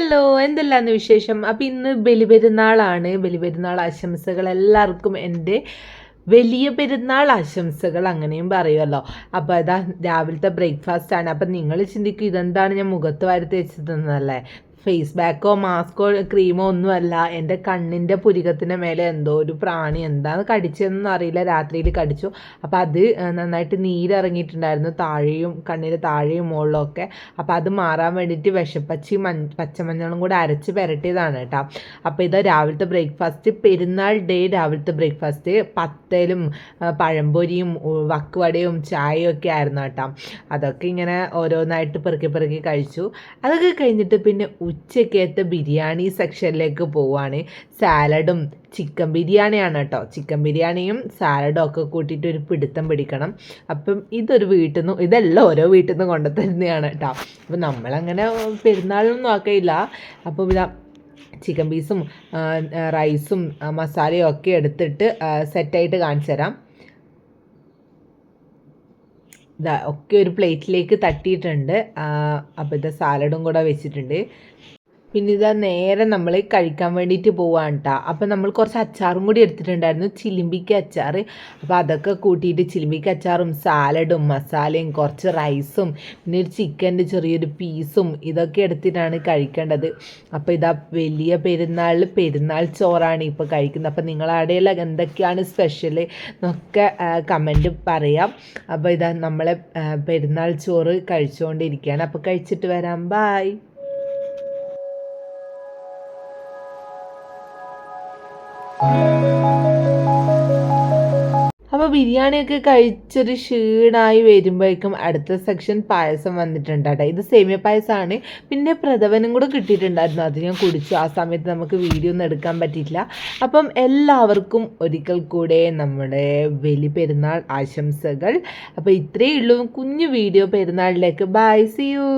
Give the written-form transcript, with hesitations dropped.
Hello, എന്തെല്ലാന്ന് വിശേഷം? അപ്പം ഇന്ന് ബലിപെരുന്നാളാണ്. ബലിപെരുന്നാൾ ആശംസകൾ എല്ലാവർക്കും എൻ്റെ വലിയ പെരുന്നാൾ ആശംസകൾ അങ്ങനെയും പറയുമല്ലോ. അപ്പോൾ അതാ രാവിലത്തെ ബ്രേക്ക്ഫാസ്റ്റ് ആണ്. അപ്പം നിങ്ങൾ ചിന്തിക്കും ഇതെന്താണ് ഞാൻ മുഖത്ത് വാരി തേച്ചതെന്നല്ലേ? ഫേസ് പാക്കോ മാസ്കോ ക്രീമോ ഒന്നുമല്ല. എൻ്റെ കണ്ണിൻ്റെ പുരികത്തിന് മേലെ എന്തോ ഒരു പ്രാണി എന്താണ് കടിച്ചതെന്നൊന്നും അറിയില്ല, രാത്രിയിൽ കടിച്ചു. അപ്പോൾ അത് നന്നായിട്ട് നീരിറങ്ങിയിട്ടുണ്ടായിരുന്നു താഴെയും കണ്ണിൻ്റെ താഴെയും മുകളിലൊക്കെ. അപ്പോൾ അത് മാറാൻ വേണ്ടിയിട്ട് വിഷപ്പച്ചയും പച്ചമഞ്ഞളും കൂടെ അരച്ച് പുരട്ടിയതാണ് കേട്ടോ. അപ്പോൾ ഇത് രാവിലത്തെ ബ്രേക്ക്ഫാസ്റ്റ്, പെരുന്നാൾ ഡേ രാവിലത്തെ ബ്രേക്ക്ഫാസ്റ്റ് പത്തലും പഴംപൊരിയും വക്കുവടയും ചായയും ഒക്കെ ആയിരുന്നു കേട്ടോ. അതൊക്കെ ഇങ്ങനെ ഓരോന്നായിട്ട് പെറുക്കി പെറുക്കി കഴിച്ചു. അതൊക്കെ കഴിഞ്ഞിട്ട് പിന്നെ ഉച്ചക്കത്തെ ബിരിയാണി സെക്ഷനിലേക്ക് പോവുകയാണ്. സാലഡും ചിക്കൻ ബിരിയാണിയാണ് കേട്ടോ. ചിക്കൻ ബിരിയാണിയും സാലഡും ഒക്കെ കൂട്ടിയിട്ട് ഒരു പിടുത്തം പിടിക്കണം. അപ്പം ഇതെല്ലാം ഓരോ വീട്ടിൽ നിന്ന് കൊണ്ടുതരുന്നതാണ് കേട്ടോ. അപ്പം നമ്മളങ്ങനെ പെരുന്നാളൊന്നും ആക്കയില്ല. അപ്പോൾ ഇതാ ചിക്കൻ പീസും റൈസും മസാലയും ഒക്കെ എടുത്തിട്ട് സെറ്റായിട്ട് കാണിച്ചു തരാം. ഇതാ ഒക്കെ ഒരു പ്ലേറ്റിലേക്ക് തട്ടിയിട്ടുണ്ട്. അപ്പോൾ ഇത് സാലഡും കൂടെ വെച്ചിട്ടുണ്ട്. പിന്നെ ഇതാ നേരെ നമ്മൾ കഴിക്കാൻ വേണ്ടിയിട്ട് പോവാണ് കേട്ടോ. അപ്പോൾ നമ്മൾ കുറച്ച് അച്ചാറും കൂടി എടുത്തിട്ടുണ്ടായിരുന്നു, ചിലിമ്പിക്ക അച്ചാർ. അപ്പോൾ അതൊക്കെ കൂട്ടിയിട്ട് ചിലിമ്പിക്ക അച്ചാറും സാലഡും മസാലയും കുറച്ച് റൈസും പിന്നെ ഒരു ചിക്കൻ്റെ ചെറിയൊരു പീസും ഇതൊക്കെ എടുത്തിട്ടാണ് കഴിക്കേണ്ടത്. അപ്പോൾ ഇതാ വലിയ പെരുന്നാൾ ചോറാണ് ഇപ്പോൾ കഴിക്കുന്നത്. അപ്പോൾ നിങ്ങളവിടെയുള്ള എന്തൊക്കെയാണ് സ്പെഷ്യൽ എന്നൊക്കെ കമൻറ്റ് പറയാം. അപ്പോൾ ഇതാ നമ്മളെ പെരുന്നാൾ ചോറ് കഴിച്ചുകൊണ്ടിരിക്കുകയാണ്. അപ്പോൾ കഴിച്ചിട്ട് വരാം. ബായ്. അപ്പോൾ ബിരിയാണിയൊക്കെ കഴിച്ചൊരു ക്ഷീണമായി വരുമ്പോഴേക്കും അടുത്ത സെക്ഷൻ പായസം വന്നിട്ടുണ്ട് കേട്ടോ. ഇത് സേമിയ പായസമാണ്. പിന്നെ പ്രഥമനും കൂടെ കിട്ടിയിട്ടുണ്ടായിരുന്നു, അത് ഞാൻ കുടിച്ചു. ആ സമയത്ത് നമുക്ക് വീഡിയോ ഒന്നും എടുക്കാൻ പറ്റിയില്ല. അപ്പം എല്ലാവർക്കും ഒരിക്കൽ കൂടെ നമ്മുടെ വലിയ പെരുന്നാൾ ആശംസകൾ. അപ്പോൾ ഇത്രയേ ഉള്ളൂ കുഞ്ഞു വീഡിയോ പെരുന്നാളിലേക്ക്. Bye, see U.